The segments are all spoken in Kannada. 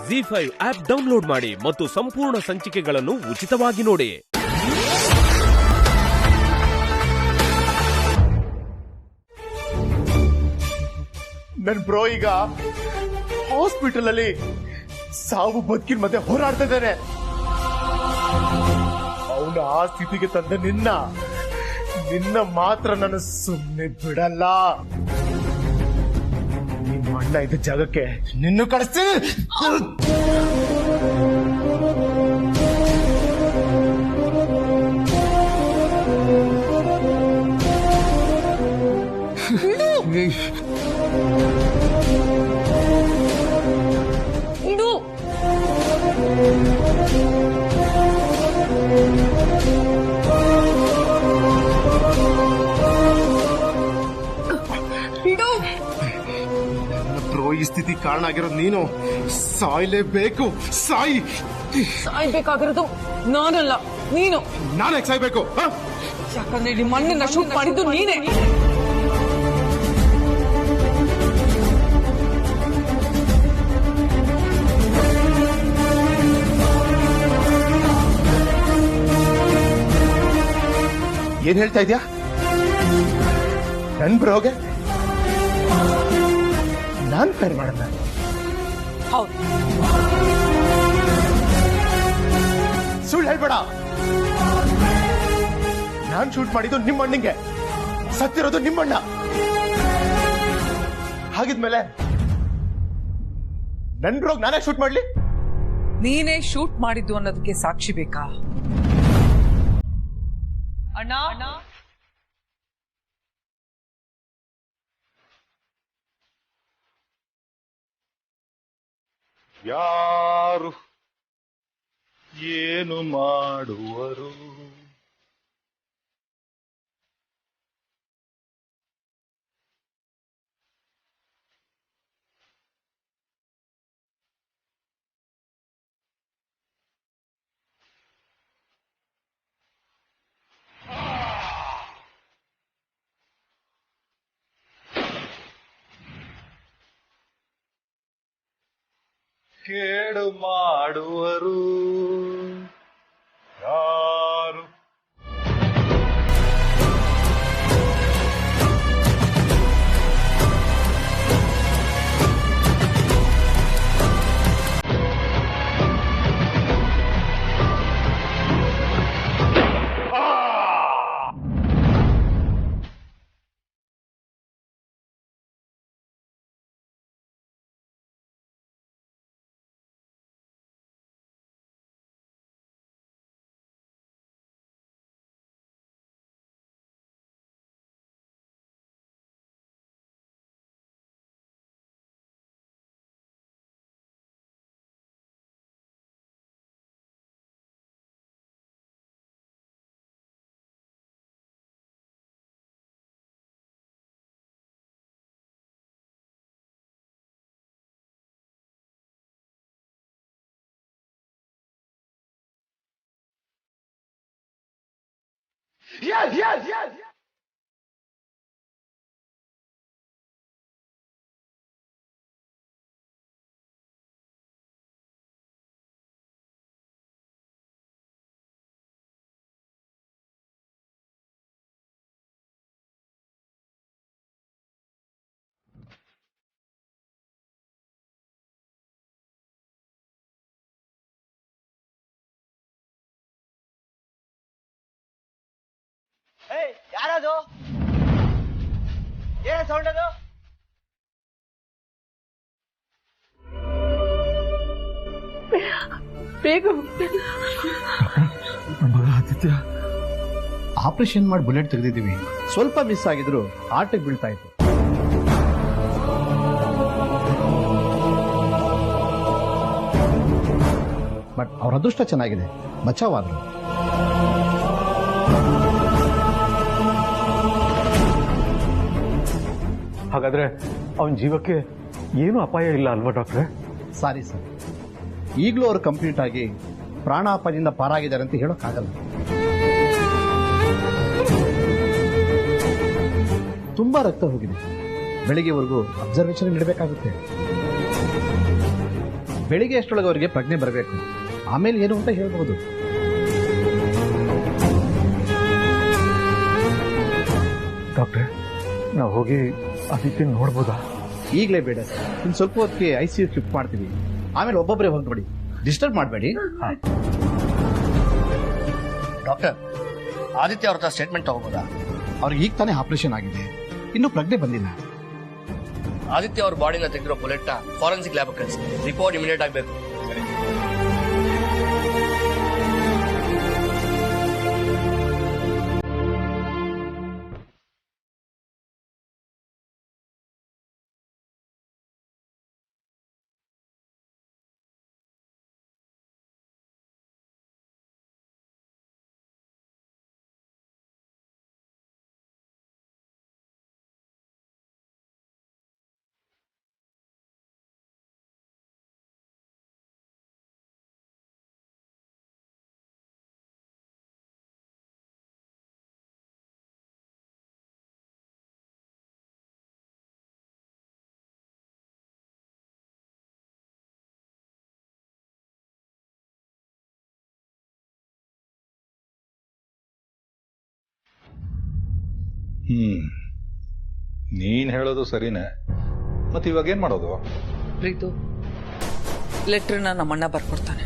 ZEE5 ಆಪ್ ಡೌನ್ಲೋಡ್ ಮಾಡಿ ಮತ್ತು ಸಂಪೂರ್ಣ ಸಂಚಿಕೆಗಳನ್ನು ಉಚಿತವಾಗಿ ನೋಡಿ. ನನ್ ಬ್ರೋ ಈಗ ಹಾಸ್ಪಿಟಲ್ ಅಲ್ಲಿ ಸಾವು ಬದುಕಿನ ಮಧ್ಯೆ ಹೋರಾಡ್ತಾ ಇದ್ದಾನೆ. ಅವನು ಆ ಸ್ಥಿತಿಗೆ ತಂದ ನಿನ್ನ ಮಾತ್ರ ನಾನು ಸುಮ್ಮನೆ ಬಿಡಲ್ಲ. ನಿಮ್ಮ ಅಣ್ಣ ಇದ್ದ ಜಾಗಕ್ಕೆ ನಿನ್ನೂ ಕಳಿಸ್ತೀನಿ. ಈ ಸ್ಥಿತಿ ಕಾರಣ ಆಗಿರೋದು ನೀನು. ಸಾಯ್ಲೇಬೇಕು. ಸಾಯ್ಬೇಕಾಗಿರೋದು ನಾನಲ್ಲ, ನೀನು. ನಾನೇ ಸಾಯ್ಬೇಕು? ಯಾಕಂದ್ರೆ ನಿಮ್ಮ ಮಣ್ಣನ್ನ ಶೂಟ್ ಮಾಡಿದ್ದು ನೀನೇ. ಏನ್ ಹೇಳ್ತಾ ಇದ್ಯಾ? ನನ್ ಬ್ರೋಗೆ ನಾನ್ ಫೈರ್ ಮಾಡಲ್ಲ. ಹೌದು, ಸುಳ್ಳು ಹೇಳ್ಬೇಡ. ನಾನ್ ಶೂಟ್ ಮಾಡಿದ್ದು ನಿಮ್ಮ ಅಣ್ಣಂಗೆ, ಸತ್ತಿರೋದು ನಿಮ್ಮಣ್ಣ. ಹಾಗಿದ್ಮೇಲೆ ನನ್ ಬ್ರೋಗ್ ನಾನೇ ಶೂಟ್ ಮಾಡ್ಲಿ? ನೀನೇ ಶೂಟ್ ಮಾಡಿದ್ದು ಅನ್ನೋದಕ್ಕೆ ಸಾಕ್ಷಿ ಬೇಕಾ? ಅಣ್ಣ, ಯಾರು ಏನು ಮಾಡುವರು? ಕೇಡು ಮಾಡುವರು ಯಾರು? Yes. ಯಾರದು? ಏನ್ ಸೌಂಡ್ ಅದು? ಬೇಗ ಆದಿತ್ಯ, ಆಪರೇಷನ್ ಮಾಡಿ ಬುಲೆಟ್ ತೆಗೆದಿದ್ದೀವಿ. ಸ್ವಲ್ಪ ಮಿಸ್ ಆಗಿದ್ರು ಆಟಕ್ಕೆ ಬೀಳ್ತಾ ಇತ್ತು. ಬಟ್ ಅವ್ರ ಅದೃಷ್ಟ ಚೆನ್ನಾಗಿದೆ, ಬಚಾವಾದ್ರು. ಹಾಗಾದ್ರೆ ಅವನ ಜೀವಕ್ಕೆ ಏನು ಅಪಾಯ ಇಲ್ಲ ಅಲ್ವಾ ಡಾಕ್ಟ್ರೆ? ಸಾರಿ ಸರ್, ಈಗಲೂ ಅವರು ಕಂಪ್ಲೀಟ್ ಆಗಿ ಪ್ರಾಣಾಪಾಯದಿಂದ ಪಾರಾಗಿದ್ದಾರೆ ಅಂತ ಹೇಳೋಕ್ಕಾಗಲ್ಲ. ತುಂಬಾ ರಕ್ತ ಹೋಗಿದೆ. ಬೆಳಿಗ್ಗೆವರೆಗೂ ಅಬ್ಸರ್ವೇಷನ್ ನೀಡಬೇಕಾಗುತ್ತೆ. ಬೆಳಿಗ್ಗೆ ಎಷ್ಟರೊಳಗೆ ಅವರಿಗೆ ಪ್ರಜ್ಞೆ ಬರಬೇಕು, ಆಮೇಲೆ ಏನು ಅಂತ ಹೇಳ್ಬೋದು. ಡಾಕ್ಟ್ರೆ, ನಾವು ಹೋಗಿ ಆದಿತ್ಯ ನೋಡ್ಬೋದಾ? ಈಗಲೇ ಬೇಡ ಸರ್, ಇನ್ನು ಸ್ವಲ್ಪ ಹೊತ್ತಿಗೆ ICU ಶಿಫ್ಟ್ ಮಾಡ್ತೀವಿ, ಆಮೇಲೆ ಒಬ್ಬೊಬ್ಬರೇ ಹೋಗಿ ನೋಡಿ, ಡಿಸ್ಟರ್ಬ್ ಮಾಡಬೇಡಿ. ಡಾಕ್ಟರ್, ಆದಿತ್ಯ ಅವ್ರ ಹತ್ರ ಸ್ಟೇಟ್ಮೆಂಟ್ ತಗೋಬೋದಾ? ಅವ್ರಿಗೆ ಈಗ ತಾನೇ ಆಪರೇಷನ್ ಆಗಿದೆ, ಇನ್ನೂ ಪ್ರಜ್ಞೆ ಬಂದಿಲ್ಲ. ಆದಿತ್ಯ ಅವ್ರ ಬಾಡಿನ ತೆಗೆದಿರೋ ಬುಲೆಟ್ನ ಫಾರೆನ್ಸಿಕ್ ಲ್ಯಾಬ್ ಕಳಿಸಿ, ರಿಪೋರ್ಟ್ ಇಮಿಡಿಯೇಟ್ ಆಗಬೇಕು. ನೀನ್ ಹೇಳೋದು ಸರಿನೇ, ಮತ್ತೆ ಇವಾಗ ಏನ್ ಮಾಡೋದು? ಪ್ರೀತು, ಲೆಟರ್ನ ನಮ್ಮಣ್ಣ ಬರ್ಕೊಡ್ತಾನೆ,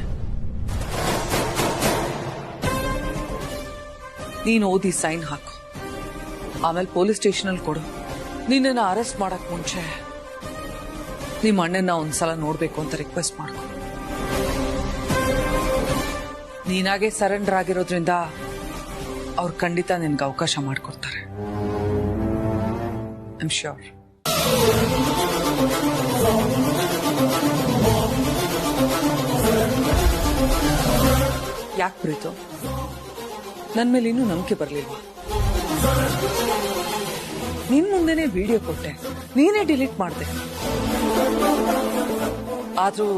ನೀನು ಓದಿ ಸೈನ್ ಹಾಕು, ಆಮೇಲೆ ಪೊಲೀಸ್ ಸ್ಟೇಷನಲ್ಲಿ ಕೊಡು. ನಿನ್ನನ್ನು ಅರೆಸ್ಟ್ ಮಾಡಕ್ ಮುಂಚೆ ನಿಮ್ಮ ಅಣ್ಣನ ಒಂದ್ಸಲ ನೋಡ್ಬೇಕು ಅಂತ ರಿಕ್ವೆಸ್ಟ್ ಮಾಡ್ಕೊ. ನೀನಾಗೆ ಸರೆಂಡರ್ ಆಗಿರೋದ್ರಿಂದ ಅವ್ರು ಖಂಡಿತ ನಿನ್ಗೆ ಅವಕಾಶ ಮಾಡಿಕೊಡ್ತಾರೆ. I am sure. ಯಾಕೆ ಪ್ರೀತು, ನನ್ನ ಮೇಲೆ ಇನ್ನೂ ನಂಬಿಕೆ ಬರಲಿಲ್ವಾ? ನಿನ್ ಮುಂದೆನೆ ವಿಡಿಯೋ ಕೊಟ್ಟೆ, ನೀನೇ ಡಿಲೀಟ್ ಮಾಡಿದೆ, ಆದ್ರೂ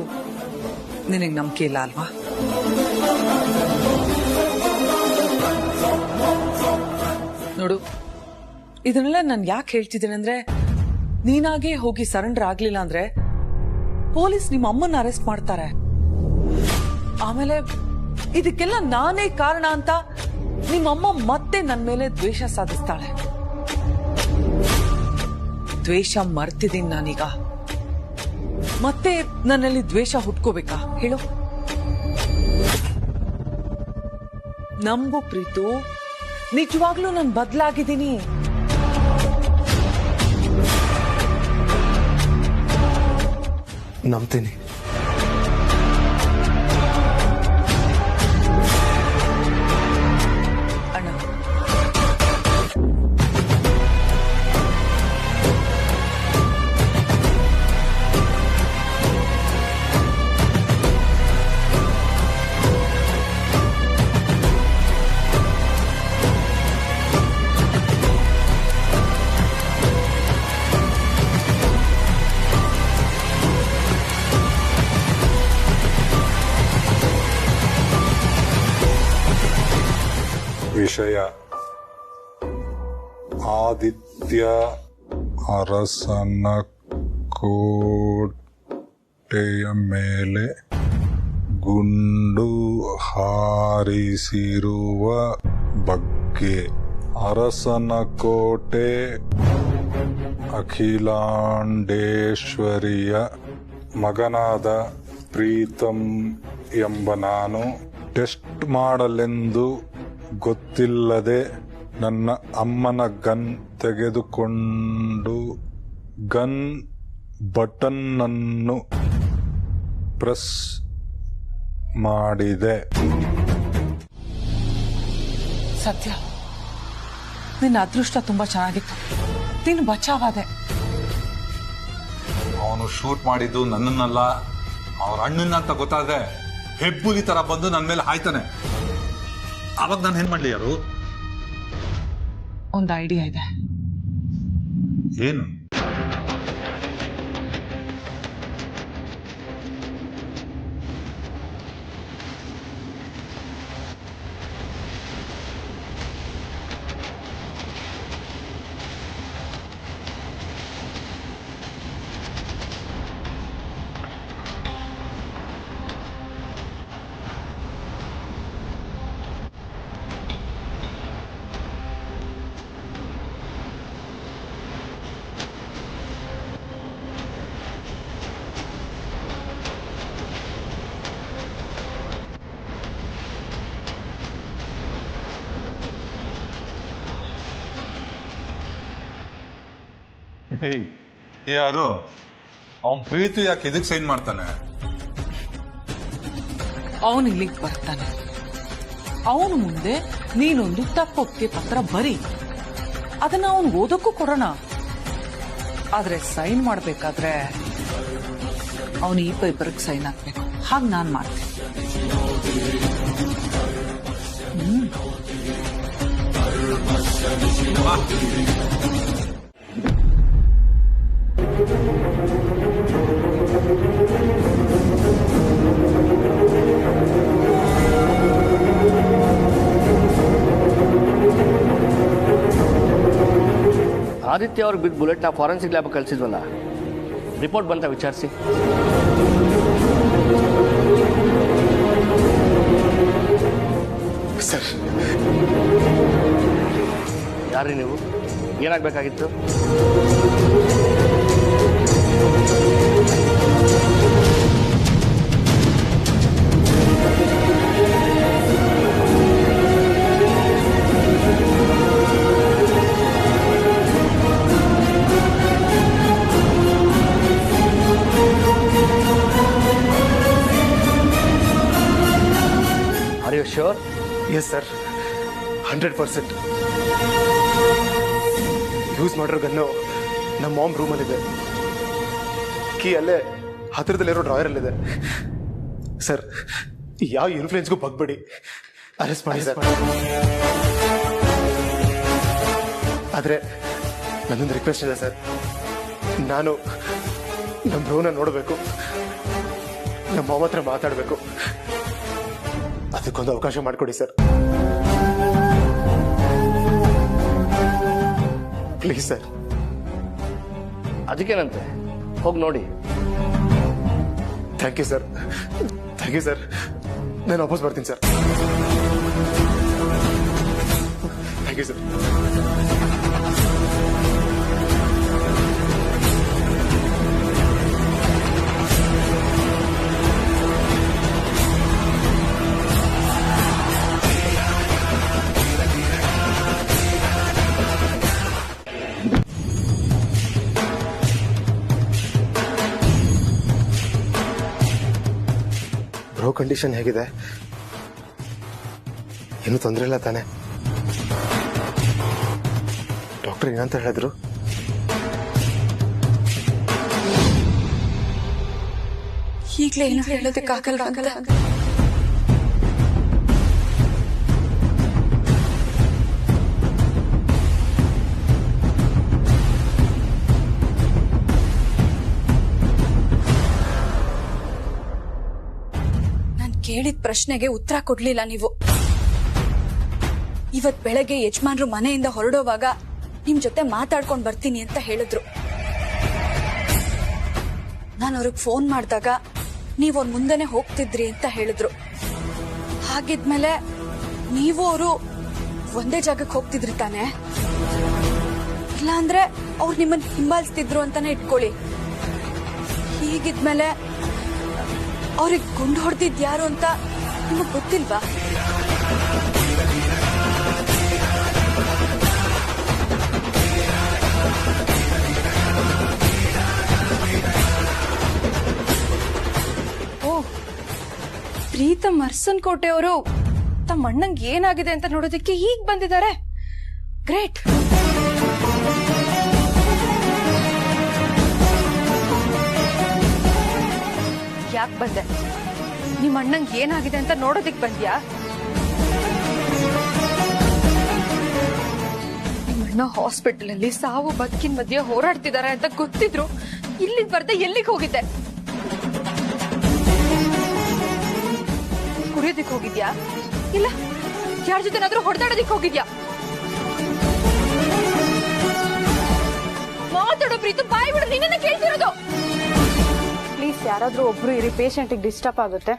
ನಿನಗೆ ನಂಬಿಕೆ ಇಲ್ಲ ಅಲ್ವಾ? ನೋಡು, ಇದನ್ನೆಲ್ಲ ನಾನು ಯಾಕೆ ಹೇಳ್ತಿದ್ದೇನೆ ಅಂದ್ರೆ, ನೀನಾಗೆ ಹೋಗಿ ಸರೆಂಡರ್ ಆಗ್ಲಿಲ್ಲ ಅಂದ್ರೆ ಪೊಲೀಸ್ ನಿಮ್ಮ ಅಮ್ಮನ್ನ ಅರೆಸ್ಟ್ ಮಾಡ್ತಾರೆ. ಆಮೇಲೆ ಇದಕ್ಕೆಲ್ಲ ನಾನೇ ಕಾರಣ ಅಂತ ನಿಮ್ಮಮ್ಮ ಮತ್ತೆ ನನ್ನ ಮೇಲೆ ದ್ವೇಷ ಸಾಧಿಸ್ತಾಳೆ. ದ್ವೇಷ ಮರ್ತಿದ್ದೀನಿ ನಾನೀಗ, ಮತ್ತೆ ನನ್ನಲ್ಲಿ ದ್ವೇಷ ಹುಟ್ಕೋಬೇಕಾ ಹೇಳು? ನಂಬು ಪ್ರೀತು, ನಿಜವಾಗ್ಲೂ ನಾನು ಬದಲಾಗಿದ್ದೀನಿ. ನಂಬ್ತೀನಿ. ಅಣ್ಣ, ವಿಷಯ ಆದಿತ್ಯ ಅರಸನ ಕೋಟೆಯ ಮೇಲೆ ಗುಂಡು ಹಾರಿಸಿರುವ ಬಗ್ಗೆ. ಅರಸನ ಕೋಟೆ ಅಖಿಲಾಂಡೇಶ್ವರಿಯ ಮಗನಾದ ಪ್ರೀತಂ ಎಂಬ ನಾನು ಟೆಸ್ಟ್ ಮಾಡಲೆಂದು ಗೊತ್ತಿಲ್ಲದೆ ನನ್ನ ಅಮ್ಮನ ಗನ್ ತೆಗೆದುಕೊಂಡು ಗನ್ ಬಟನ್ ಅನ್ನು ಪ್ರೆಸ್ ಮಾಡಿದೆ. ಸತ್ಯ, ನಿನ್ನ ಅದೃಷ್ಟ ತುಂಬಾ ಚೆನ್ನಾಗಿತ್ತು, ನೀನು ಬಚಾವಾದೆ. ಅವನು ಶೂಟ್ ಮಾಡಿದ್ದು ನನ್ನನ್ನಲ್ಲ, ಅವ್ರ ಅಣ್ಣನ ಅಂತ ಗೊತ್ತಾದ್ರೆ ಹೆಬ್ಬುಲಿ ತರ ಬಂದು ನನ್ನ ಮೇಲೆ ಹಾಯ್ತಾನೆ. ಅವಾಗ ನಾನು ಏನ್ ಮಾಡ್ಲಿ? ಯಾರು? ಒಂದು ಐಡಿಯಾ ಇದೆ. ಏನು? ಹೇಯ್, ಯಾರು ಅವನ್ ಪ್ರೀತಿ ಯಾಕೆ ಇದಕ್ಕೆ ಸೈನ್ ಮಾಡ್ತಾನೆ? ಅವನು ಇಲ್ಲಿಗೆ ಬರ್ತಾನೆ. ಅವನು ಮುಂದೆ ನೀನೊಂದು ತಪ್ಪೊಪ್ಪಿಗೆ ಪತ್ರ ಬರೀ, ಅದನ್ನ ಅವನು ಓದಕ್ಕೂ ಕೊಡೋಣ. ಆದ್ರೆ ಸೈನ್ ಮಾಡ್ಬೇಕಾದ್ರೆ ಅವನು ಇಬ್ಬರಿಗೆ ಸೈನ್ ಹಾಕ್ಬೇಕು. ಹಾಗೆ ನಾನ್ ಮಾಡ್ತೀನಿ. ಆದಿತ್ಯ ಅವ್ರಿಗೆ ಬಿದ್ದ ಬುಲೆಟ್ನ ಫಾರೆನ್ಸಿಕ್ ಲ್ಯಾಬ್ ಕಳಿಸಿದ್ವಲ್ಲ, ರಿಪೋರ್ಟ್ ಬಂತ ವಿಚಾರಿಸಿ. ಸರ್, ಯಾರೀ ನೀವು? ಏನಾಗಬೇಕಾಗಿತ್ತು? Are you sure? Yes sir, 100%. Use ಮಾಡಿರೋ ಗನ್ನು ನಮ್ಮ ಮಾಮ್ ರೂಮಲ್ಲಿದೆ. ಕೀ ಅಲ್ಲೇ ಹತ್ತಿರದಲ್ಲಿರೋ ಡ್ರಾಯರಲ್ಲಿದೆ. ಸರ್, ಯಾವ ಇನ್ಫ್ಲೂಯೆನ್ಸ್ಗೂ ಬಗ್ಬೇಡಿ, ಅರೆಸ್ಟ್ ಮಾಡಿ ಸರ್. ಆದರೆ ನನ್ನೊಂದು ರಿಕ್ವೆಸ್ಟ್ ಇದೆ ಸರ್. ನಾನು ನಮ್ಮ ಬ್ರೋನ ನೋಡಬೇಕು, ನಮ್ಮ ಮಾಮ ಹತ್ರ ಮಾತಾಡಬೇಕು. ಅದಕ್ಕೊಂದು ಅವಕಾಶ ಮಾಡಿಕೊಡಿ ಸರ್, ಪ್ಲೀಸ್ ಸರ್. ಅದಕ್ಕೇನಂತೆ, ಹೋಗಿ ನೋಡಿ. Thank you sir, thank you sir. ನಾನು ವಾಪಸ್ ಬರ್ತೀನಿ sir. Thank you sir. Bro condition ಹೇಗಿದೆ? ಏನು ತೊಂದರೆ ಇಲ್ಲ ತಾನೆ? ಡಾಕ್ಟರ್ ಏನಂತ ಹೇಳಿದ್ರು? ಈಗಲೇ ಏನು ಹೇಳೋದಕ್ಕಾಗಲ್ಲ ಅಂತ. ಕೇಳಿದ ಪ್ರಶ್ನೆಗೆ ಉತ್ತರ ಕೊಡ್ಲಿಲ್ಲ ನೀವು. ಇವತ್ ಬೆಳಗ್ಗೆ ಯಜಮಾನ್ರು ಮನೆಯಿಂದ ಹೊರಡೋವಾಗ ನಿಮ್ ಜೊತೆ ಮಾತಾಡ್ಕೊಂಡ್ ಬರ್ತೀನಿ ಅಂತ ಹೇಳಿದ್ರು. ನಾನು ಅವ್ರಿಗೆ ಫೋನ್ ಮಾಡಿದಾಗ ನೀವ್ ಅವ್ರ ಮುಂದೆನೆ ಹೋಗ್ತಿದ್ರಿ ಅಂತ ಹೇಳಿದ್ರು. ಹಾಗಿದ್ಮೇಲೆ ನೀವು ಅವರು ಒಂದೇ ಜಾಗಕ್ಕೆ ಹೋಗ್ತಿದ್ರಿ ತಾನೆ? ಇಲ್ಲ ಅಂದ್ರೆ ಅವ್ರು ನಿಮ್ಮನ್ನ ಹಿಂಬಾಲಿಸ್ತಿದ್ರು ಅಂತಾನೆ ಇಟ್ಕೊಳ್ಳಿ. ಹೀಗಿದ್ಮೇಲೆ ಅವ್ರಿಗೆ ಗುಂಡು ಹೊಡೆದಿದ್ ಯಾರು ಅಂತ ನಿಮಗ್ ಗೊತ್ತಿಲ್ವಾ? ಓ, ಪ್ರೀತಮ್ ಅರ್ಸನ್ ಕೋಟೆ ಅವರು ತಮ್ಮ ಅಣ್ಣಂಗ್ ಏನಾಗಿದೆ ಅಂತ ನೋಡೋದಕ್ಕೆ ಈಗ ಬಂದಿದ್ದಾರೆ. ಗ್ರೇಟ್. ಯಾಕೆ ಬಂದೆ? ನಿಮ್ಮ ಅಣ್ಣಂಗ್ ಏನಾಗಿದೆ ಅಂತ ನೋಡೋದಿಕ್ ಬಂದ್ಯಾ? ನಿಮ್ಮಣ್ಣ ಹಾಸ್ಪಿಟಲ್ ಅಲ್ಲಿ ಸಾವು ಬದುಕಿನ ಮಧ್ಯೆ ಹೋರಾಡ್ತಿದ್ದಾರೆ ಅಂತ ಗೊತ್ತಿದ್ರು ಇಲ್ಲಿಗೆ ಬರ್ದೆ ಎಲ್ಲಿಗೆ ಹೋಗಿದ್ದೆ? ಕುಡಿಯೋದಿಕ್ ಹೋಗಿದ್ಯಾ? ಇಲ್ಲ ಯಾರ ಜೊತೆನಾದ್ರೂ ಹೊಡೆದಾಡೋದಿಕ್ ಹೋಗಿದ್ಯಾ? ಮಾತಾಡೋ ಪ್ರೀತು, ಬಾಯಿ ಬಿಡು, ನಿನ್ನ ಕೇಳ್ತಿರೋದು. ಪ್ಲೀಸ್ ಯಾರಾದ್ರೂ ಒಬ್ರು ಇರಿ, ಪೇಷಂಟ್ಗೆ ಡಿಸ್ಟರ್ಬ್ ಆಗುತ್ತೆ.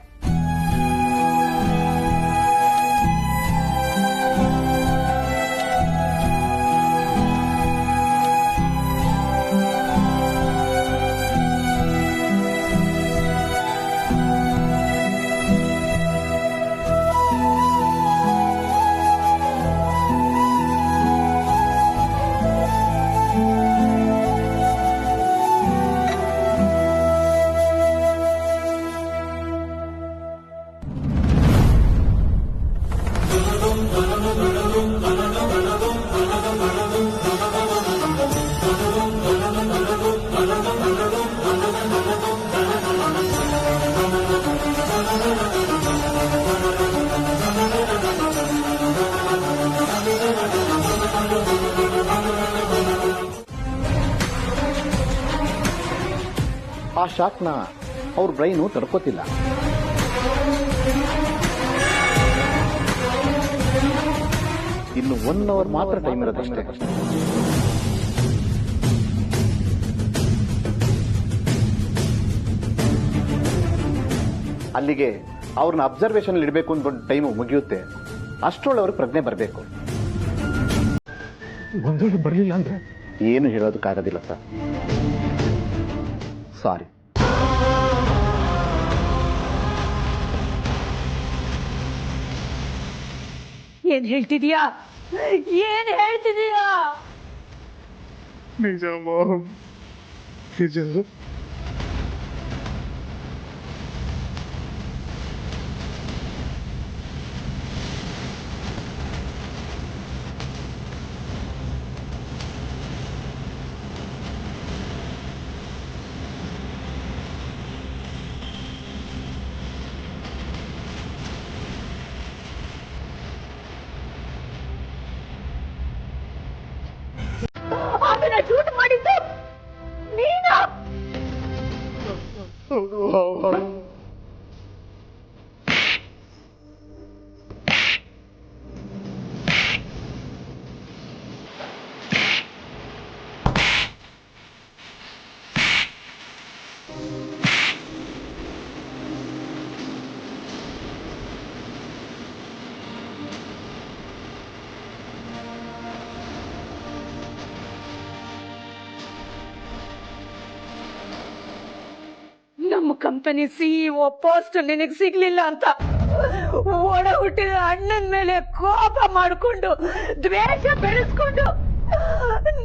ಶಾಕ್ನ ಅವ್ರ ಬ್ರೈನು ತಡ್ಕೋತಿಲ್ಲ. ಇನ್ನು 1 ಅವರ್ ಮಾತ್ರ ಟೈಮ್ ಇರೋದಷ್ಟೇ. ಅಲ್ಲಿಗೆ ಅವ್ರನ್ನ ಅಬ್ಸರ್ವೇಷನ್ ಇಡಬೇಕು ಅಂದ್ಕೊಂಡು ಟೈಮು ಮುಗಿಯುತ್ತೆ. ಅಷ್ಟರೊಳಗೆ ಅವ್ರಿಗೆ ಪ್ರಜ್ಞೆ ಬರಬೇಕು. ಒಂದು ವೇಳೆ ಬರಲಿಲ್ಲ ಅಂದ್ರೆ ಏನು ಹೇಳೋದಕ್ಕಾಗೋದಿಲ್ಲ ಸರ್. ಸಾರಿ. ಏನ್ ಹೇಳ್ತಿದೀಯಾ? ಏನ್ ಹೇಳ್ತಿದೀಯಾ? ನಿಜ ಮಾಮ್, ನಿಜ. ಅದನ್ನ ಶೂಟ್ ಮಾಡಿದ್ದು ನೀನು? ನಮ್ಮ ಕಂಪನಿ ಸಿಇಒ ಪೋಸ್ಟ್ ನಿನಗೆ ಸಿಗ್ಲಿಲ್ಲ ಅಂತ ಒಡ ಹುಟ್ಟಿದ ಅಣ್ಣನ ಮೇಲೆ ಕೋಪ ಮಾಡಿಕೊಂಡು ದ್ವೇಷ ಬೆಳೆಸ್ಕೊಂಡು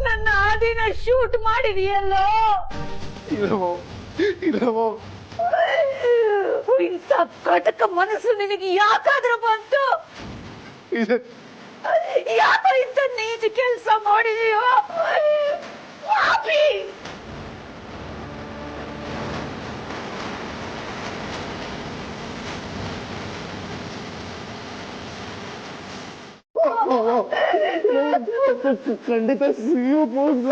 ನನ್ನ ಆದಿನ ಶೂಟ್ ಮಾಡಿದೆಯಲ್ಲೋ. ಇಂಥ ಕಟಕ ಮನಸ್ಸು ನಿನಗೆ ಯಾಕಾದ್ರೂ ಬಂತು? ಯಾಕೋ ಇಂಥ ನೀತಿ ಕೆಲಸ ಮಾಡಿದೀಯೋ? ಖಂಡಿತ ಸಿಇಒ ಪೋಸ್ಟ್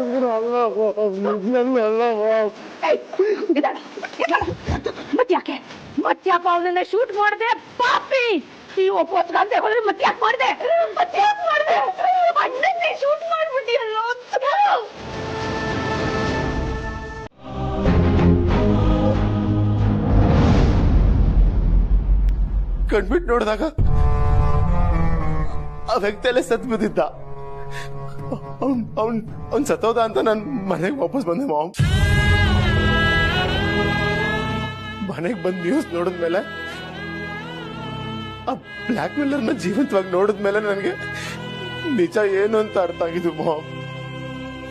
ಮತ್ತ್ಯಾಕ ಅವನನ್ನ ಶೂಟ್ ಮಾಡಿದೆ? ಪಾಪಿ ಸಿಇಒ ಪೋಸ್ಟ್ ಅಂತ ಹೋದ್ರೆ ಮತ್ತ್ಯಾಕೆ ಮಾಡಿದೆ? ಅಣ್ಣನ್ನೇ ಶೂಟ್ ಮಾಡ್ಬಿಟ್ಟಿಯಲ್ಲೋ. ಕಣ್ಬಿಟ್ಟು ನೋಡಿದಾಗ ಆ ವ್ಯಕ್ತಿಯಲ್ಲೇ ಸತ್ ಬಿದ್ದಿದ್ದ. ಅವ್ನ್ ಸತ್ತೋದ ಅಂತ ನಾನು ಮನೆಗೆ ವಾಪಸ್ ಬಂದೆ ಮಾಮ್. ಮನೆಗೆ ಬಂದ್ ನ್ಯೂಸ್ ನೋಡಿದ್ಮೇಲೆ, ಆ ಬ್ಲ್ಯಾಕ್ ಮೇಲರ್ನ ಜೀವಂತವಾಗಿ ನೋಡಿದ್ಮೇಲೆ ನನಗೆ ನಿಜ ಏನು ಅಂತ ಅರ್ಥ ಆಗಿದ್ದು ಮಾಮ್.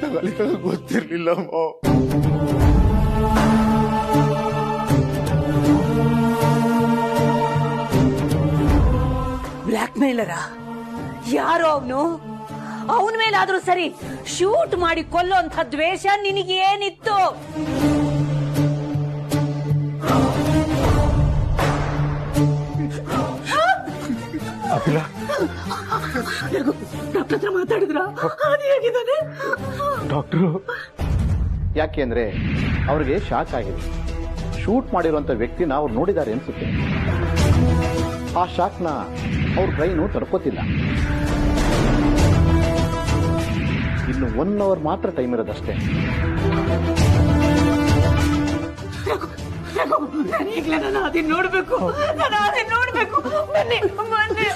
ನಂಗೆ ಅಲ್ಲಿ ಗೊತ್ತಿರ್ಲಿಲ್ಲ ಮಾಮ್. ಬ್ಲ್ಯಾಕ್ ಮೇಲರ? ಯಾರೋ ಅವನು? ಅವನ ಮೇಲಾದ್ರೂ ಸರಿ, ಶೂಟ್ ಮಾಡಿ ಕೊಲ್ಲೋಂಥ ದ್ವೇಷ ನಿನಗೇನಿತ್ತು? ಡಾಕ್ಟರ್ ಹತ್ರ ಮಾತಾಡಿದ್ರ? ಹೇಗಿದ್ದಾನೆ ಡಾಕ್ಟ್ರು? ಯಾಕೆಂದ್ರೆ ಅವ್ರಿಗೆ ಶಾಕ್ ಆಗಿದೆ. ಶೂಟ್ ಮಾಡಿರುವಂತ ವ್ಯಕ್ತಿನ ಅವ್ರು ನೋಡಿದ್ದಾರೆ ಅನ್ಸುತ್ತೆ. ಆ ಶಾಕ್ನ ಅವ್ರ ಬ್ರೈನು ತಡ್ಕೋತಿಲ್ಲ. ಇನ್ನು 1 ಅವರ್ ಮಾತ್ರ ಟೈಮ್ ಇರೋದಷ್ಟೇ. ಈಗಲೇ ನಾನು ಅದನ್ನ ನೋಡ್ಬೇಕು. ಬನ್ನಿ ಬನ್ನಿ.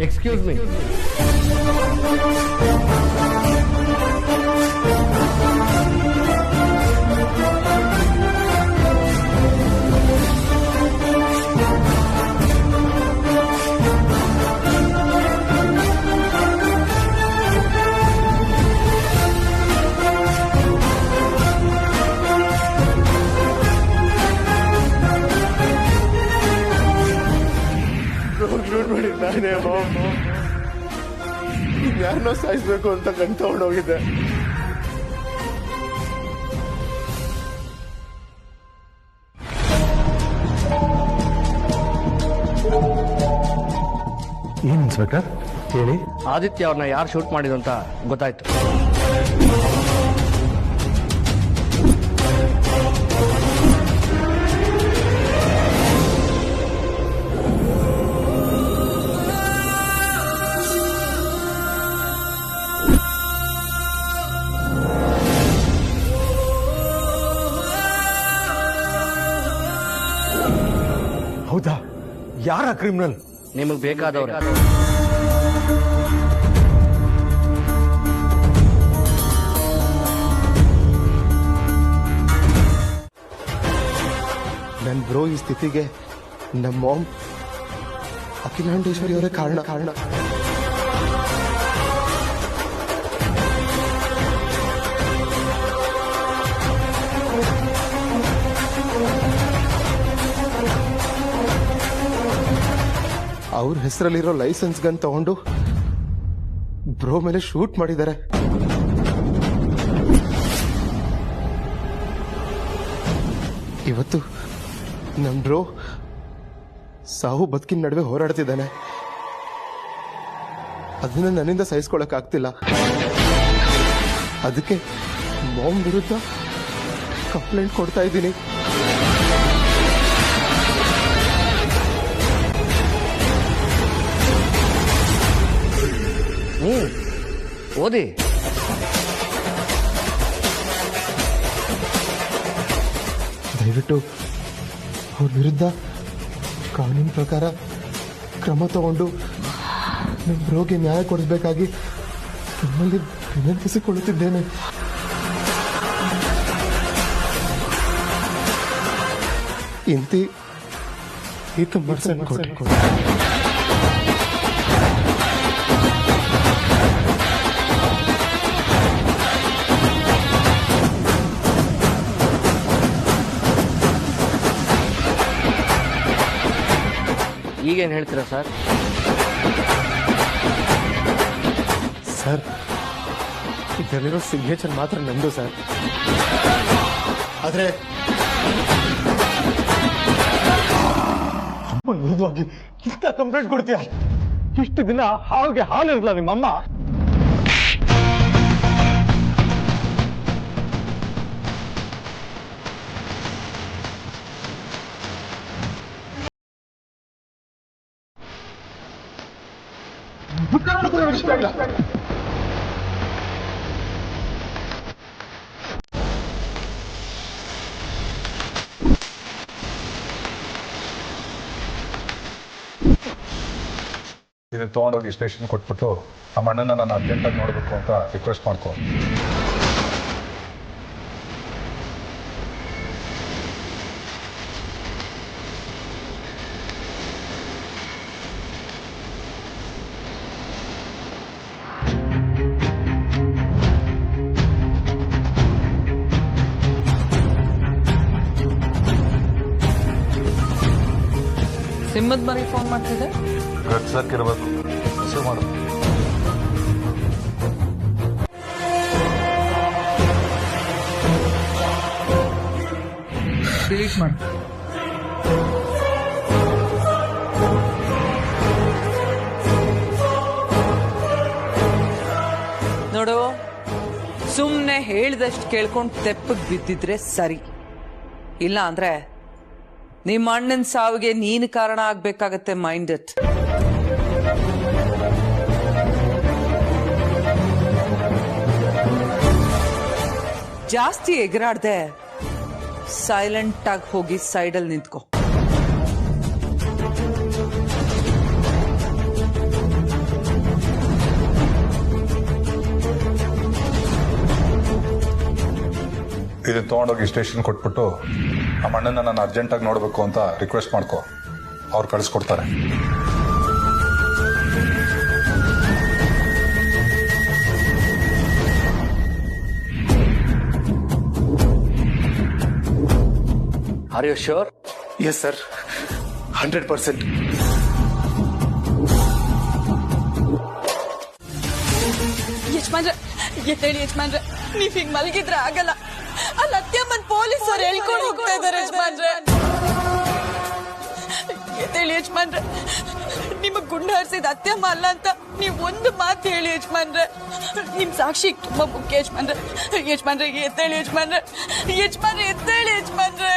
Excuse me. ನಾನೇ ಯಾರನ್ನೋ ಸಾಯಿಸ್ಬೇಕು ಅಂತ ಗಂಟು ತಗೊಂಡೋಗಿದ್ದೆ. ಏನು ಇನ್ಸ್ಪೆಕ್ಟರ್ ಹೇಳಿ. ಆದಿತ್ಯ ಅವ್ರನ್ನ ಯಾರು ಶೂಟ್ ಮಾಡಿದ್ರು ಅಂತ ಗೊತ್ತಾಯ್ತು. ಹೌದಾ? ಯಾರ ಕ್ರಿಮಿನಲ್? ನಿಮಗೆ ಬೇಕಾದವ್ರೆ. ನನ್ನ ಬ್ರೋ ಈ ಸ್ಥಿತಿಗೆ ನಮ್ಮ ಮಾಮ್ ಅಖಿಲಾಂಡೇಶ್ವರಿ ಅವರೇ ಕಾರಣ. ಅವ್ರ ಹೆಸರಲ್ಲಿರೋ ಲೈಸೆನ್ಸ್ ಗನ್ ತಗೊಂಡು ಬ್ರೋ ಮೇಲೆ ಶೂಟ್ ಮಾಡಿದ್ದಾರೆ. ಇವತ್ತು ನಮ್ ಬ್ರೋ ಸಾವು ಬದುಕಿನ ನಡುವೆ ಹೋರಾಡ್ತಿದ್ದಾನೆ. ಅದನ್ನ ನನ್ನಿಂದ ಸಹಿಸ್ಕೊಳಕ್ ಆಗ್ತಿಲ್ಲ. ಅದಕ್ಕೆ ಮಾಮ್ ವಿರುದ್ಧ ಕಂಪ್ಲೇಂಟ್ ಕೊಡ್ತಾ ಇದ್ದೀನಿ. ಓದಿ. ದಯವಿಟ್ಟು ಅವ್ರ ವಿರುದ್ಧ ಕಾನೂನು ಪ್ರಕಾರ ಕ್ರಮ ತಗೊಂಡು ನಮ್ಮ ಬ್ರೋಗೆ ನ್ಯಾಯ ಕೊಡಿಸಬೇಕಾಗಿ ನಿಮ್ಮಲ್ಲಿ ವಿನಂತಿಸಿಕೊಳ್ಳುತ್ತಿದ್ದೇನೆ. ಇಂತಿ ಈತ ಮರ್ಸನ್ ಕೊಡಿ. ಈಗೇನು ಹೇಳ್ತೀರಾ ಸರ್? ಸರ್, ಇದರಲ್ಲಿರೋ ಸಿಗ್ನೇಚರ್ ಮಾತ್ರ ನಂದು ಸರ್. ಆದ್ರೆ ಅಮ್ಮ ವಿರುದ್ಧವಾಗಿ ಇಂಥ ಕಂಪ್ಲೇಂಟ್ ಕೊಡ್ತೀಯ? ಇಷ್ಟು ದಿನ ಹಾಗೆ ಹಾಲಿರಲ್ಲ ನಿಮ್ಮಮ್ಮ. ಇದನ್ನ ತೊಗೊಂಡೋಗಿ ಸ್ಟೇಷನ್ ಕೊಟ್ಬಿಟ್ಟು ನಮ್ಮ ಅಣ್ಣನ ನಾನು ಅರ್ಜೆಂಟಾಗಿ ನೋಡಬೇಕು ಅಂತ ರಿಕ್ವೆಸ್ಟ್ ಮಾಡ್ಕೊ. ಸಿಮ್ಮದ್ ಮರಿ ಫೋನ್ ಮಾಡ್ತಿದ್ದೆ. ಗಟ್ಸಕ್ಕಿರ್ಬೇಕು. ರಿಸೀವ್ ಮಾಡು. ಡಿಲೀಟ್ ಮಾಡು. ನೋಡು, ಸುಮ್ನೆ ಹೇಳ್ದಷ್ಟು ಕೇಳ್ಕೊಂಡು ತೆಪ್ಪಗ್ ಬಿದ್ದಿದ್ರೆ ಸರಿ. ಇಲ್ಲ ಅಂದ್ರೆ ನಿಮ್ಮ ಅಣ್ಣನ ಸಾವಿಗೆ ನೀನು ಕಾರಣ ಆಗ್ಬೇಕಾಗತ್ತೆ. Mind it. ಜಾಸ್ತಿ ಎಗರಾಡ್ದೆ ಸೈಲೆಂಟ್ ಆಗಿ ಹೋಗಿ ಸೈಡಲ್ಲಿ ನಿಂತ್ಕೋ. ಇದನ್ನ ತೊಗೊಂಡೋಗಿ ಸ್ಟೇಷನ್ ಕೊಟ್ಬಿಟ್ಟು ನಮ್ಮ ಅಣ್ಣನ ನಾನು ಅರ್ಜೆಂಟಾಗಿ ನೋಡಬೇಕು ಅಂತ ರಿಕ್ವೆಸ್ಟ್ ಮಾಡ್ಕೊ. ಅವ್ರು ಕಳಿಸ್ಕೊಡ್ತಾರೆ. Are you sure? Yes sir, 100%. ಯಜಮಾನ್ರೆ, ಎದ್ದೇಳಿ ಯಜಮಾನ್ರೆ. ನೀವ್ ಹಿಂಗ್ ಮಲಗಿದ್ರೆ ಆಗಲ್ಲ. ಅಲ್ಲಿ ಅತ್ಯಮ್ಮನ್ ಪೊಲೀಸರು ಹೇಳ್ಕೊಂಡು ಹೋಗ್ತಾ ಇದಾರೆ ಯಜಮಾನ್ರೆ. ಎದ್ದೇಳಿ ಯಜಮಾನ್ರೆ, ನಿಮಗ್ ಗುಂಡು ಹಾರಿಸಿದ ಅತ್ಯಮ್ಮ ಅಲ್ಲ ಅಂತ ನೀವ್ ಒಂದು ಮಾತು ಹೇಳಿ ಯಜಮಾನ್ರೆ. ನಿಮ್ ಸಾಕ್ಷಿ ತುಂಬಾ ಮುಖ್ಯ ಯಜಮಾನ್ರೆ. ಯಜಮಾನ್ರೆ ಎತ್ತೇಳಿ ಯಜಮಾನ್ರೆ. ಯಜಮಾನ್ರೆ ಎತ್ತೇಳಿ ಯಜಮಾನ್ರೆ.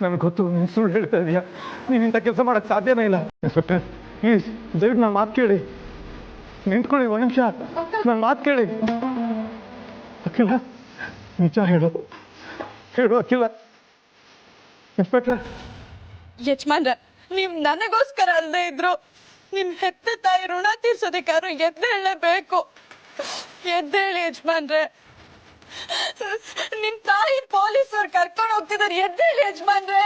ನನಗೆ ಗೊತ್ತು ನೀನು ಸುಳ್ಳು ಹೇಳ್ತಾ ಇದೀಯಾ. ನೀನು ಇಂಥ ಕೆಲಸ ಮಾಡೋಕ್ಕೆ ಸಾಧ್ಯನೇ ಇಲ್ಲ. ಇನ್ಸ್ಪೆಕ್ಟರ್ ಪ್ಲೀಸ್ ದಯವಿಟ್ಟು ನನ್ನ ಮಾತು ಕೇಳಿ. ನಿಂತ್ಕೊಳ್ಳಿ ಒಂದು ನಿಮಿಷ, ನನ್ನ ಮಾತು ಕೇಳಿ. ಅಖಿಲ ನಿಜ ಹೇಳು, ಹೇಳು ಅಖಿಲ. ಇನ್ಸ್ಪೆಕ್ಟರ್ ಯಜಮಾನ್ರೆ, ನೀವ್ ನನಗೋಸ್ಕರ ಅಲ್ಲದೆ ಇದ್ರು ನಿಮ್ ಹೆತ್ತ ತಾಯಿ ಋಣ ತೀರ್ಸೋದಕ್ಕಾದ್ರು ಎದ್ದೇಳಲೇಬೇಕು. ಎದ್ದೇಳಿ ಯಜಮಾನ್ರೆ. ನಿಮ್ ತಾಯಿ ಪೊಲೀಸರು ಕರ್ಕೊಂಡು ಹೋಗ್ತಿದಾರೆ. ಎದ್ದೇಳಿ ಯಜಮಾನ್ರೆ.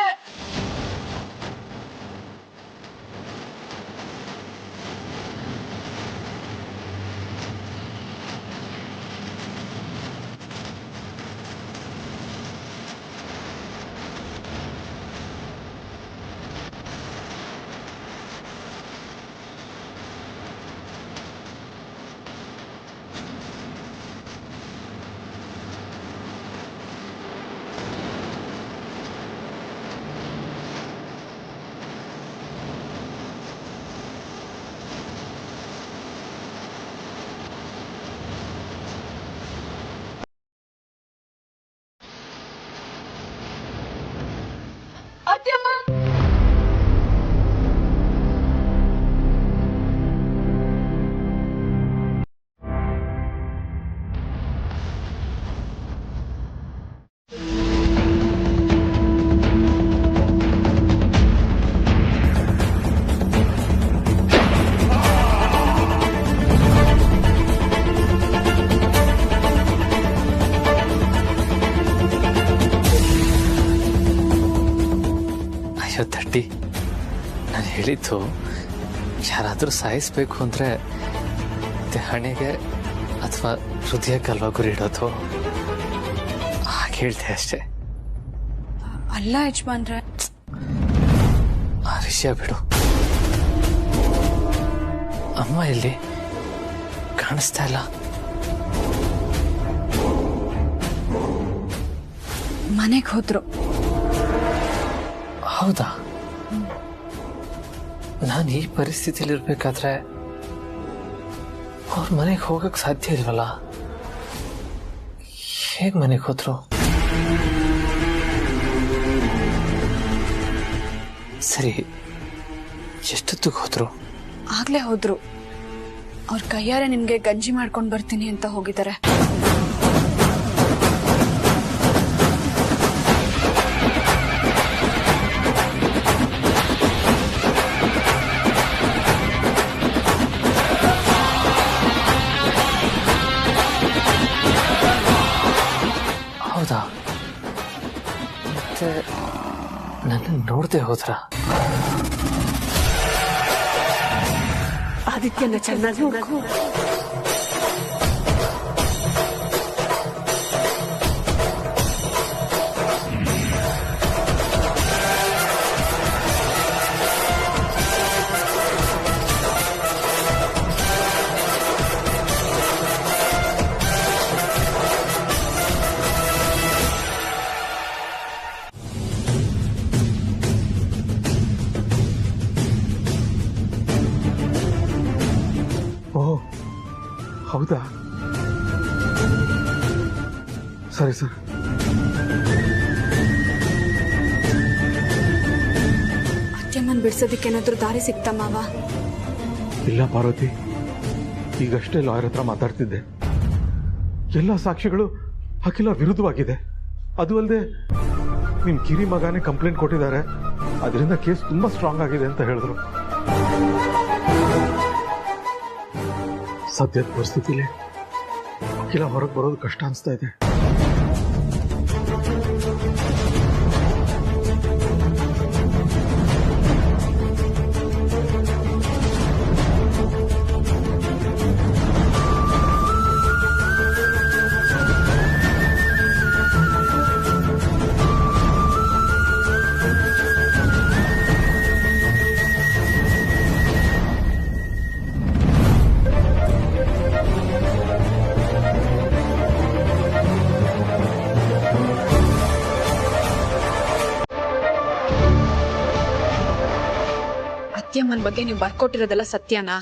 ಅತ್ಯಮ್ಮ, ಅಯ್ಯೋ ತಟ್ಟಿ, ನಾನು ಹೇಳಿದ್ದು ಯಾರಾದರೂ ಸಾಯಿಸ್ಬೇಕು ಅಂದರೆ ಹಣೆಗೆ ಅಥವಾ ಹೃದಯಕ್ಕಲ್ವಾ ಗುರಿ ಇಡೋದು. ಹಾಗೆ ಹೇಳ್ದೆ ಅಷ್ಟೇ. ಅಲ್ಲ ಯಜಮಾನ್ರೆ, ಆ ವಿಷಯ ಬಿಡು. ಅಮ್ಮ ಎಲ್ಲಿ ಕಾಣಿಸ್ತಾ ಇಲ್ಲ? ಮನೆಗೆ ಹೋದ್ರು. ಹೌದಾ? ನಾನು ಈ ಪರಿಸ್ಥಿತಿಯಲ್ಲಿ ಇರ್ಬೇಕಾದ್ರೆ ಅವ್ರ ಮನೆಗೆ ಹೋಗಕ್ ಸಾಧ್ಯ ಇಲ್ವಲ್ಲ? ಹೇಗ್ ಮನೆಗೆ ಹೋದ್ರು? ಸರಿ, ಎಷ್ಟೊತ್ತಿಗೆ ಹೋದ್ರು? ಆಗ್ಲೇ ಹೋದ್ರು. ಅವ್ರ ಕೈಯಾರೆ ನಿಮ್ಗೆ ಗಂಜಿ ಮಾಡ್ಕೊಂಡ್ ಬರ್ತೀನಿ ಅಂತ ಹೋಗಿದ್ದಾರೆ. ಹೌದಾ? ಮತ್ತೆ ನನ್ನ ನೋಡದೆ ಹೋದ್ರ? ಆದಿತ್ಯನ ಚೆನ್ನಾಗಿ ನೋಡ್ಕೋ. ಹೌದಾ? ಸರಿ ಸರ್. ಅತ್ಯಮ್ಮನ್ ಬಿಡ್ಸೋದಕ್ಕೆ ಏನಾದ್ರೂ ದಾರಿ ಸಿಕ್ತಾ ಮಾವ? ಇಲ್ಲ ಪಾರ್ವತಿ, ಈಗಷ್ಟೇ ಲಾಯರ್ ಹತ್ರ ಮಾತಾಡ್ತಿದ್ದೆ. ಎಲ್ಲ ಸಾಕ್ಷಿಗಳು ಅಖಿಲ ವಿರುದ್ಧವಾಗಿದೆ. ಅದು ಅಲ್ಲದೆ ನಿಮ್ ಕಿರಿ ಮಗನೇ ಕಂಪ್ಲೇಂಟ್ ಕೊಟ್ಟಿದ್ದಾರೆ. ಅದರಿಂದ ಕೇಸ್ ತುಂಬಾ ಸ್ಟ್ರಾಂಗ್ ಆಗಿದೆ ಅಂತ ಹೇಳಿದ್ರು. ಸದ್ಯದ ಪರಿಸ್ಥಿತಿಲಿ ಅಖಿಲ ಹೊರಗೆ ಬರೋದು ಕಷ್ಟ ಅನಿಸ್ತಾ ಇದೆ. ಅತ್ಯಮ್ಮನ ಬಗ್ಗೆ ನೀವು ಬರ್ಕೊಟ್ಟಿರೋದೆಲ್ಲ ಸತ್ಯನಾ?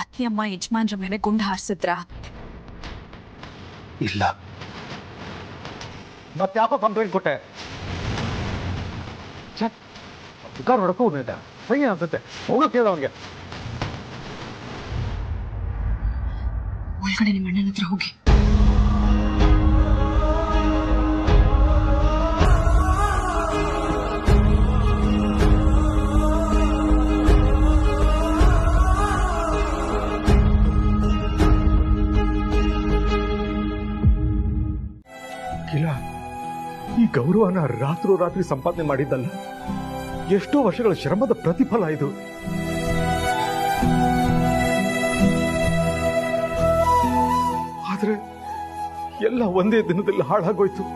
ಅತ್ಯಮ್ಮ ಯಜಮಾನ್ರ ಮೇಲೆ ಗುಂಡು ಹಾರಿಸಿದ್ರ? ಇಲ್ಲ. ಮತ್ತೆ ಯಾಕೋ ಕಂಪ್ಲೇಂಟ್ ಕೊಟ್ಟೆ? ಕಾರ್ ಹೊಡಕ ಹೋಗ್ತಾ ಸರಿ ಅನ್ಸುತ್ತೆ. ಹೋಗೋ ಕೇಳ ಅವನಿಗೆ. ಒಳಗಡೆ ನಿಮ್ಮ ಅಣ್ಣನ ಹತ್ರ ಹೋಗಿ. ಇಲ್ಲ, ಈ ಗೌರವನ ರಾತ್ರೋರಾತ್ರಿ ಸಂಪಾದನೆ ಮಾಡಿದ್ದಲ್ಲ, ಎಷ್ಟೋ ವರ್ಷಗಳ ಶ್ರಮದ ಪ್ರತಿಫಲ ಇದು. ಆದ್ರೆ ಎಲ್ಲ ಒಂದೇ ದಿನದಲ್ಲಿ ಹಾಳಾಗೋಯ್ತು.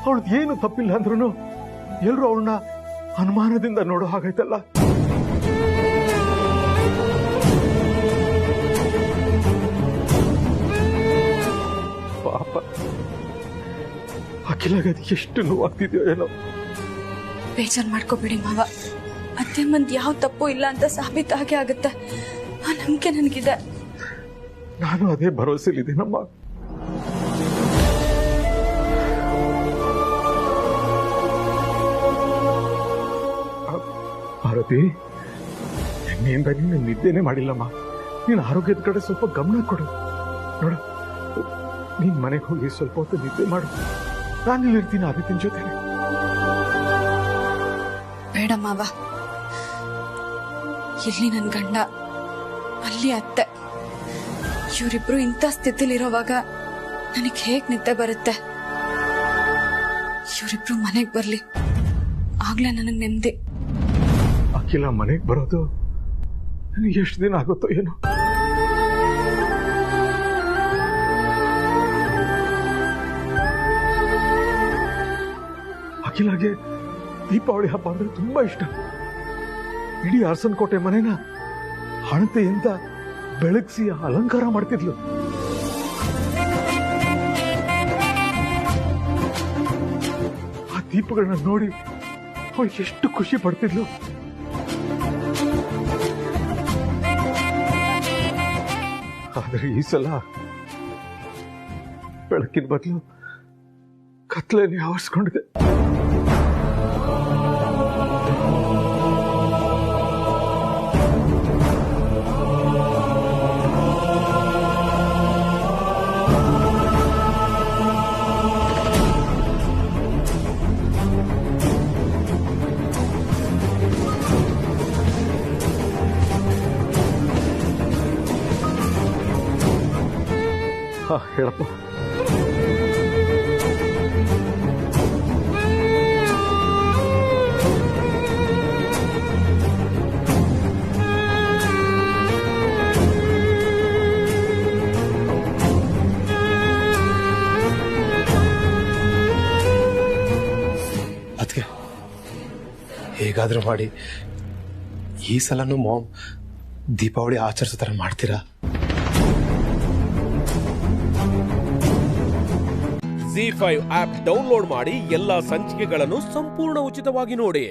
ಅವಳದ್ ಏನು ತಪ್ಪಿಲ್ಲ ಅಂದ್ರೂ ಎಲ್ರು ಅವಳನ್ನ ಅನುಮಾನದಿಂದ ನೋಡೋ ಹಾಗಾಯ್ತಲ್ಲ. ಪಾಪ ಅಖಿಲಾಗ ಎಷ್ಟು ನೋವಾಗ್ತಿದ್ಯೋ ಏನೋ. ಬೇಜಾರ್ ಮಾಡ್ಕೋಬೇಡಿ ಮಾವ. ಅತ್ತೆಮ್ಮಂದ್ ಯಾವ ತಪ್ಪು ಇಲ್ಲ ಅಂತ ಸಾಬೀತಾಗೆ ಆಗುತ್ತೆ. ಆ ನಂಬಿಕೆ ನನಗಿದೆ. ನಾನು ಅದೇ ಭರವಸೆಲಿದ್ದೀನಮ್ಮ. ಭಾರತಿ, ನಿನ್ನೆಯಿಂದ ನೀನು ನಿದ್ದೆನೆ ಮಾಡಿಲ್ಲಮ್ಮ. ನೀನು ಆರೋಗ್ಯದ ಕಡೆ ಸ್ವಲ್ಪ ಗಮನ ಕೊಡು. ನೋಡು, ನೀನ್ ಮನೆಗೆ ಹೋಗಿ ಸ್ವಲ್ಪ ಹೊತ್ತು ನಿದ್ದೆ ಮಾಡು. ನಾನಿಲ್ಲಿರ್ತೀನಿ ಆದಿತ್ಯನ ಜೊತೆ. ಬೇಡ ಮಾವ, ಇಲ್ಲಿ ನನ್ ಗಂಡ, ಅಲ್ಲಿ ಅತ್ತೆ, ಇವರಿಬ್ರು ಇಂಥ ಸ್ಥಿತಿಲಿರೋವಾಗ ನನಗೆ ಹೇಗ್ ನಿದ್ದೆ ಬರುತ್ತೆ? ಇವರಿಬ್ರು ಮನೆಗ್ ಬರ್ಲಿ, ಆಗ್ಲೇ ನನಗ್ ನೆಮ್ಮದಿ. ಅಖಿಲ ಮನೆಗೆ ಬರೋದು ನನಗೆ ಎಷ್ಟು ದಿನ ಆಗುತ್ತೋ ಏನೋ. ಅಖಿಲಾಗೆ ದೀಪಾವಳಿ ಹಬ್ಬ ಅಂದ್ರೆ ತುಂಬಾ ಇಷ್ಟ. ಇಡೀ ಅರಸನಕೋಟೆ ಮನೆನ ಹಣತೆಯಿಂದ ಬೆಳಗಿಸಿ ಅಲಂಕಾರ ಮಾಡ್ತಿದ್ಲು. ಆ ದೀಪಗಳನ್ನ ನೋಡಿ ಅವಳು ಎಷ್ಟು ಖುಷಿ ಪಡ್ತಿದ್ಲು. ಆದ್ರೆ ಈ ಸಲ ಬೆಳಕಿನ ಬದಲು ಕತ್ಲೆನೇ ಆವರಿಸ್ಕೊಂಡಿದೆ. ಹೇಳಪ್ಪ. ಅದಕ್ಕೆ ಹೇಗಾದ್ರೂ ಮಾಡಿ ಈ ಸಲನೂ ಮಾಮ್ ದೀಪಾವಳಿ ಆಚರಿಸೋ ಥರ ಮಾಡ್ತೀರಾ? ZEE5 ಆಪ್ ಡೌನ್ಲೋಡ್ ಮಾಡಿ ಎಲ್ಲಾ ಸಂಚಿಕೆಗಳನ್ನು ಸಂಪೂರ್ಣ ಉಚಿತವಾಗಿ ನೋಡಿ.